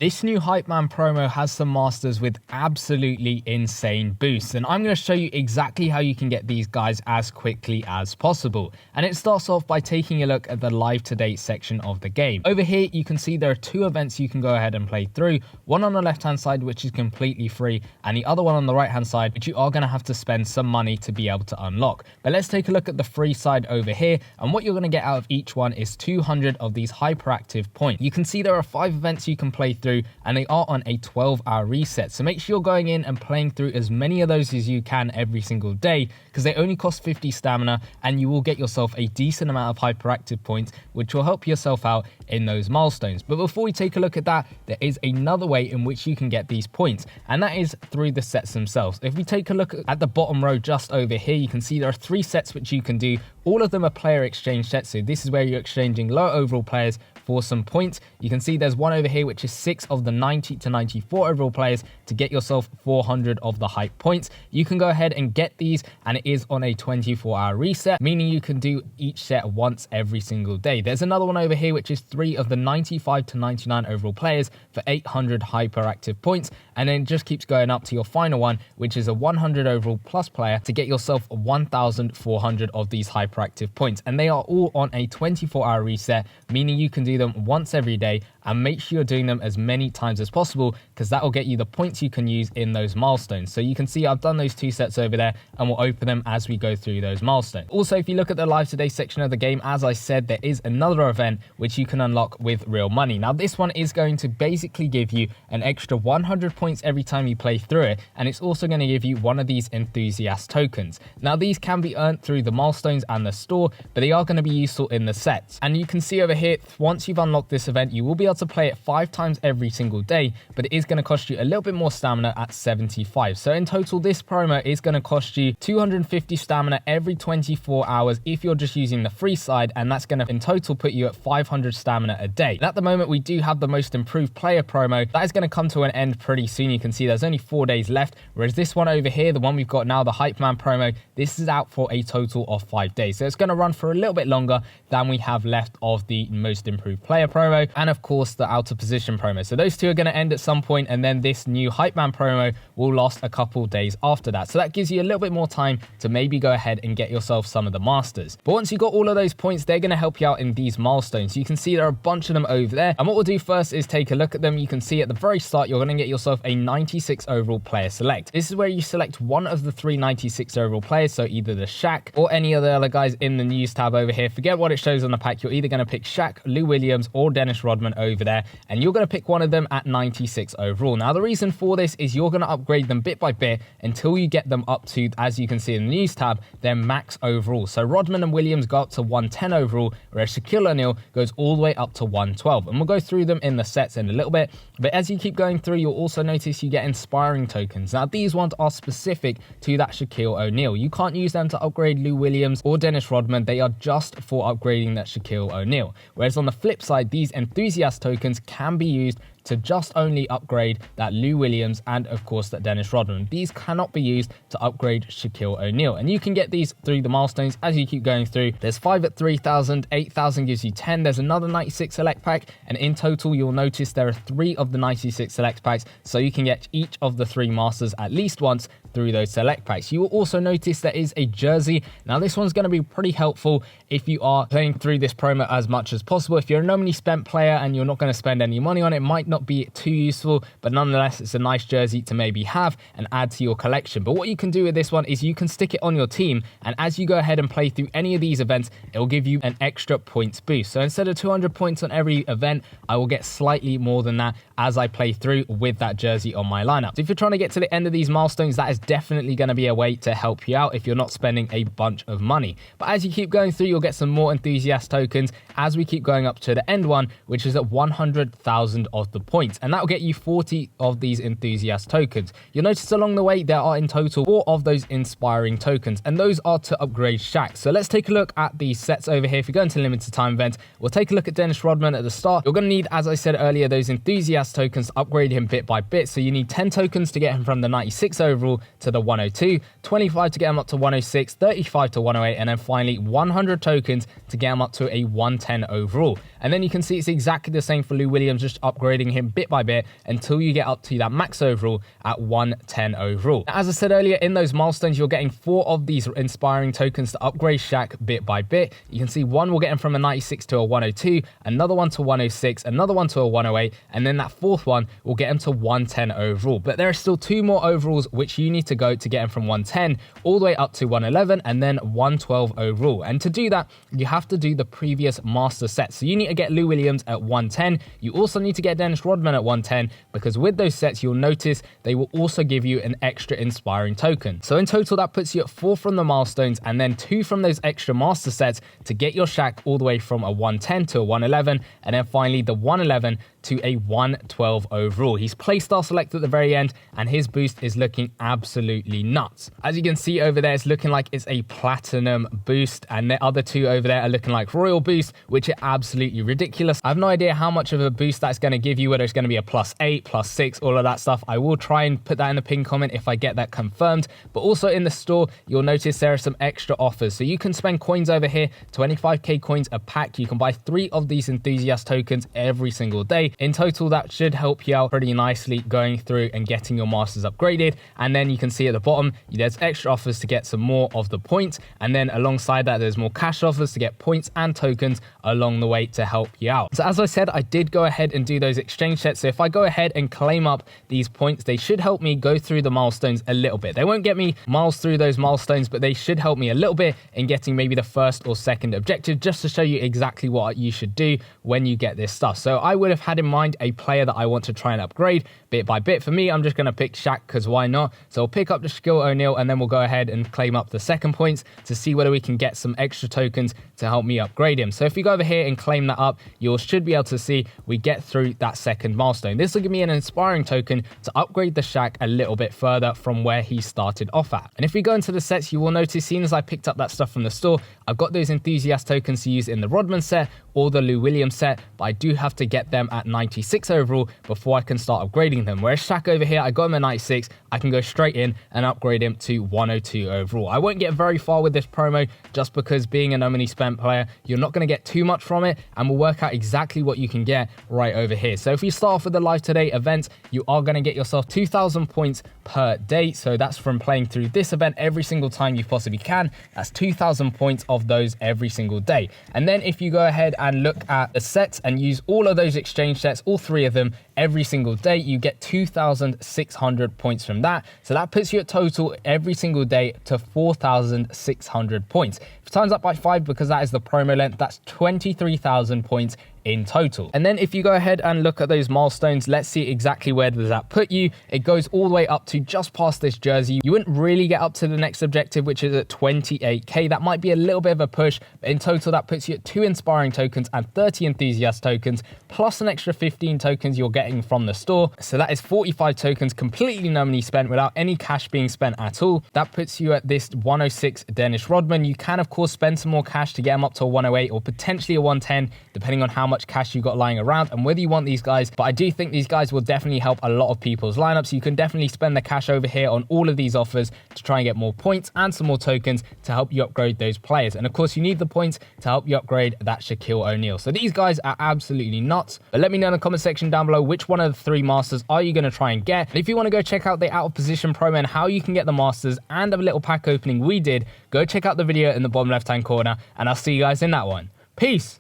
This new Hype Man promo has some masters with absolutely insane boosts, and I'm going to show you exactly how you can get these guys as quickly as possible. And it starts off by taking a look at the live to date section of the game. Over here you can see there are two events you can go ahead and play through, one on the left hand side which is completely free, and the other one on the right hand side which you are going to have to spend some money to be able to unlock. But let's take a look at the free side over here, and what you're going to get out of each one is 200 of these hyperactive points. You can see there are 5 events you can play through, and they are on a 12-hour reset, so make sure you're going in and playing through as many of those as you can every single day, because they only cost 50 stamina and you will get yourself a decent amount of hyperactive points, which will help yourself out in those milestones. But before we take a look at that, there is another way in which you can get these points, and that is through the sets themselves. If we take a look at the bottom row just over here, you can see there are 3 sets which you can do. All of them are player exchange sets, so this is where you're exchanging low overall players for some points. You can see there's one over here which is 6 of the 90 to 94 overall players to get yourself 400 of the hype points. You can go ahead and get these, and it is on a 24-hour reset, meaning you can do each set once every single day. There's another one over here which is 3 of the 95 to 99 overall players for 800 hyperactive points, and then it just keeps going up to your final one, which is a 100 overall plus player to get yourself 1,400 of these hyperactive points. And they are all on a 24-hour reset, meaning you can do them once every day, and make sure you're doing them as many times as possible, because that will get you the points you can use in those milestones. So you can see I've done those 2 sets over there, and we'll open them as we go through those milestones. Also, if you look at the live today section of the game, as I said, there is another event which you can unlock with real money. Now this one is going to basically give you an extra 100 points every time you play through it, and it's also going to give you one of these enthusiast tokens. Now these can be earned through the milestones and the store, but they are going to be useful in the sets. And you can see over here, once you've unlocked this event, you will be able to play it 5 times every single day, but it is going to cost you a little bit more stamina at 75. So in total, this promo is going to cost you 250 stamina every 24 hours if you're just using the free side, and that's going to in total put you at 500 stamina a day. And at the moment, we do have the most improved player promo that is going to come to an end pretty soon. You can see there's only 4 days left, whereas this one over here, the one we've got now, the Hype Man promo, this is out for a total of 5 days. So it's going to run for a little bit longer than we have left of the most improved player promo, and of course the out of position promo. So those two are going to end at some point, and then this new Hype Man promo will last a couple days after that. So that gives you a little bit more time to maybe go ahead and get yourself some of the masters. But once you got all of those points, they're going to help you out in these milestones. You can see there are a bunch of them over there, and what we'll do first is take a look at them. You can see at the very start, you're going to get yourself a 96 overall player select. This is where you select one of the 3 96 overall players, so either the Shaq or any of the other guys in the news tab over here. Forget what it shows on the pack. You're either going to pick Shaq, Lou Williams, or Dennis Rodman over there, and you're going to pick one of them at 96 overall. Now the reason for this is you're going to upgrade them bit by bit until you get them up to, as you can see in the news tab, their max overall. So Rodman and Williams go up to 110 overall, whereas Shaquille O'Neal goes all the way up to 112. And we'll go through them in the sets in a little bit, but as you keep going through, you'll also notice you get inspiring tokens. Now these ones are specific to that Shaquille O'Neal. You can't use them to upgrade Lou Williams or Dennis Rodman. They are just for upgrading that Shaquille O'Neal. Whereas on the flip side, these enthusiast tokens can be used to just only upgrade that Lou Williams and of course that Dennis Rodman. These cannot be used to upgrade Shaquille O'Neal, and you can get these through the milestones as you keep going through. There's 5 at 3,000, 8,000 gives you 10. There's another 96 select pack, and in total you'll notice there are 3 of the 96 select packs, so you can get each of the 3 masters at least once through those select packs. You will also notice there is a jersey. Now this one's going to be pretty helpful if you are playing through this promo as much as possible. If you're a nominally spent player and you're not going to spend any money on it, might not be too useful, but nonetheless it's a nice jersey to maybe have and add to your collection. But what you can do with this one is you can stick it on your team, and as you go ahead and play through any of these events, it will give you an extra points boost. So instead of 200 points on every event, I will get slightly more than that as I play through with that jersey on my lineup. So if you're trying to get to the end of these milestones, that is definitely going to be a way to help you out if you're not spending a bunch of money. But as you keep going through, you'll get some more enthusiast tokens as we keep going up to the end one, which is at 100,000 of the points, and that will get you 40 of these enthusiast tokens. You'll notice along the way there are in total 4 of those inspiring tokens, and those are to upgrade Shaq. So let's take a look at these sets over here. If you go into limited time events, we'll take a look at Dennis Rodman at the start. You're going to need, as I said earlier, those enthusiast tokens to upgrade him bit by bit. So you need 10 tokens to get him from the 96 overall to the 102, 25 to get him up to 106, 35 to 108, and then finally 100 tokens to get him up to a 110 overall. And then you can see it's exactly the same for Lou Williams, just upgrading him him bit by bit until you get up to that max overall at 110 overall. As I said earlier, in those milestones, you're getting 4 of these inspiring tokens to upgrade Shaq bit by bit. You can see one will get him from a 96 to a 102, another one to 106, another one to a 108, and then that 4th one will get him to 110 overall. But there are still 2 more overalls which you need to go to get him from 110 all the way up to 111 and then 112 overall. And to do that, you have to do the previous master set. So you need to get Lou Williams at 110. You also need to get Dennis Rodman at 110, because with those sets, you'll notice they will also give you an extra inspiring token. So in total, that puts you at 4 from the milestones and then 2 from those extra master sets to get your Shaq all the way from a 110 to a 111, and then finally the 111 to a 112 overall. He's playstyle select at the very end, and his boost is looking absolutely nuts. As you can see over there, it's looking like it's a platinum boost, and the other 2 over there are looking like royal boost, which are absolutely ridiculous. I have no idea how much of a boost that's going to give you, whether it's going to be a +8, +6, all of that stuff. I will try and put that in the pinned comment if I get that confirmed. But also in the store, you'll notice there are some extra offers. So you can spend coins over here, 25k coins a pack. You can buy 3 of these enthusiast tokens every single day. In total, that should help you out pretty nicely going through and getting your masters upgraded. And then you can see at the bottom, there's extra offers to get some more of the points. And then alongside that, there's more cash offers to get points and tokens along the way to help you out. So as I said, I did go ahead and do those exchange sets. So if I go ahead and claim up these points, they should help me go through the milestones a little bit. They won't get me miles through those milestones, but they should help me a little bit in getting maybe the 1st or 2nd objective, just to show you exactly what you should do when you get this stuff. So I would have had in mind a player that I want to try and upgrade bit by bit. For me, I'm just going to pick Shaq, because why not? So I'll pick up the Shaquille O'Neal, and then we'll go ahead and claim up the 2nd points to see whether we can get some extra tokens to help me upgrade him. So if you go over here and claim that up, you should be able to see we get through that 2nd milestone. This will give me an inspiring token to upgrade the Shaq a little bit further from where he started off at. And if we go into the sets, you will notice, seeing as I picked up that stuff from the store, I've got those enthusiast tokens to use in the Rodman set or the Lou Williams set, but I do have to get them at 96 overall before I can start upgrading them. Whereas Shaq over here, I got him at 96, I can go straight in and upgrade him to 102 overall. I won't get very far with this promo, just because being a no money spent player, you're not going to get too much from it, and we'll work out exactly what you can get right over here. So if you start off with the live today event, you are going to get yourself 2,000 points per day. So that's from playing through this event every single time you possibly can. That's 2,000 points of those every single day. And then if you go ahead and look at the sets and use all of those exchange sets, all 3 of them every single day, you get 2,600 points from that. So that puts you at total every single day to 4,600 points. If times up by 5, because that is the promo length, that's 23,000 points in total. And then if you go ahead and look at those milestones, let's see exactly where does that put you. It goes all the way up to just past this jersey. You wouldn't really get up to the next objective, which is at 28k. That might be a little bit of a push, but in total that puts you at 2 inspiring tokens and 30 enthusiast tokens, plus an extra 15 tokens you're getting from the store. So that is 45 tokens completely no money spent, without any cash being spent at all. That puts you at this 106 Dennis Rodman. You can of course spend some more cash to get him up to a 108 or potentially a 110, depending on how much cash you got lying around and whether you want these guys. But I do think these guys will definitely help a lot of people's lineups. You can definitely spend the cash over here on all of these offers to try and get more points and some more tokens to help you upgrade those players. And of course, you need the points to help you upgrade that Shaquille O'Neal. So these guys are absolutely nuts. But let me know in the comment section down below, which one of the 3 masters are you going to try and get? And if you want to go check out the out of position promo and how you can get the masters and a little pack opening we did, go check out the video in the bottom left hand corner, and I'll see you guys in that one. Peace.